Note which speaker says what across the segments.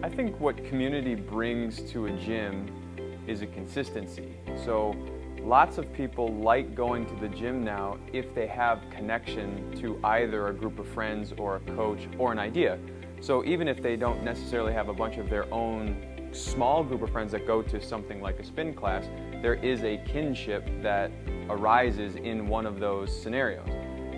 Speaker 1: I think what community brings to a gym is a consistency. So lots of people like going to the gym now if they have connection to either a group of friends or a coach or an idea. So even if they don't necessarily have a bunch of their own small group of friends that go to something like a spin class, there is a kinship that arises in one of those scenarios.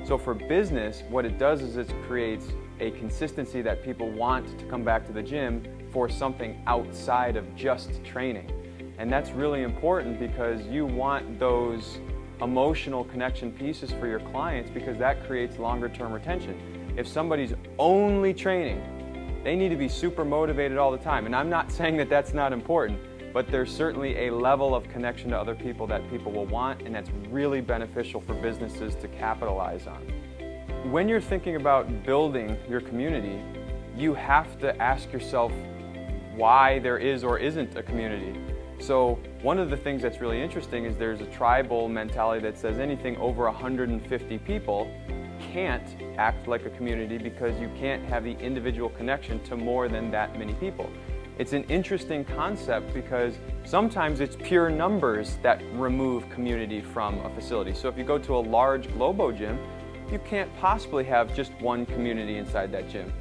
Speaker 1: So for business, what it does is it creates a consistency that people want to come back to the gym for something outside of just training. And that's really important because you want those emotional connection pieces for your clients because that creates longer term retention. If somebody's only training, they need to be super motivated all the time. And I'm not saying that that's not important, but there's certainly a level of connection to other people that people will want, and that's really beneficial for businesses to capitalize on. When you're thinking about building your community, you have to ask yourself why there is or isn't a community. So one of the things that's really interesting is there's a tribal mentality that says anything over 150 people can't act like a community because you can't have the individual connection to more than that many people. It's an interesting concept because sometimes it's pure numbers that remove community from a facility. So if you go to a large Globo gym, you can't possibly have just one community inside that gym.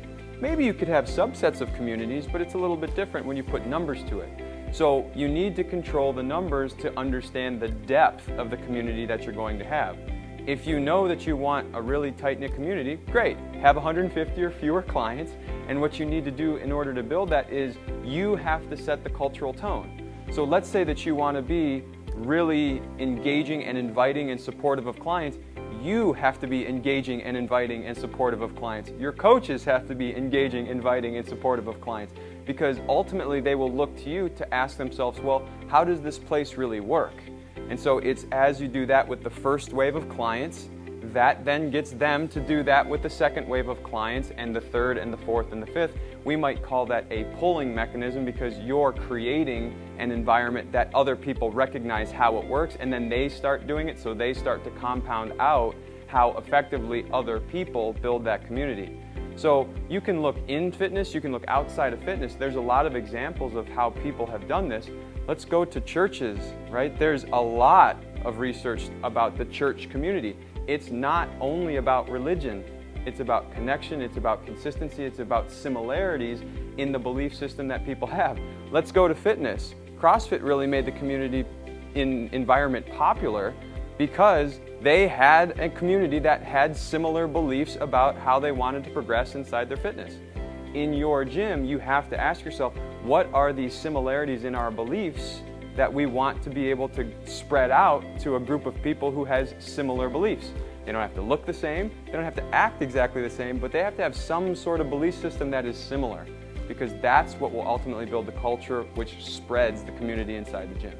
Speaker 1: Maybe you could have subsets of communities, but it's a little bit different when you put numbers to it. So you need to control the numbers to understand the depth of the community that you're going to have. If you know that you want a really tight-knit community, great. Have 150 or fewer clients, and what you need to do in order to build that is you have to set the cultural tone. So let's say that you want to be really engaging and inviting and supportive of clients. You have to be engaging and inviting and supportive of clients. Your coaches have to be engaging, inviting, and supportive of clients because ultimately they will look to you to ask themselves, well, how does this place really work? And so it's as you do that with the first wave of clients, that then gets them to do that with the second wave of clients and the third and the fourth and the fifth. We might call that a pulling mechanism because you're creating an environment that other people recognize how it works and then they start doing it, so they start to compound out how effectively other people build that community. So you can look in fitness, you can look outside of fitness. There's a lot of examples of how people have done this. Let's go to churches, right? There's a lot of research about the church community. It's not only about religion. It's about connection, it's about consistency, it's about similarities in the belief system that people have. Let's go to fitness. CrossFit really made the community environment popular because they had a community that had similar beliefs about how they wanted to progress inside their fitness. In your gym, you have to ask yourself, what are these similarities in our beliefs that we want to be able to spread out to a group of people who has similar beliefs? They don't have to look the same, they don't have to act exactly the same, but they have to have some sort of belief system that is similar because that's what will ultimately build the culture which spreads the community inside the gym.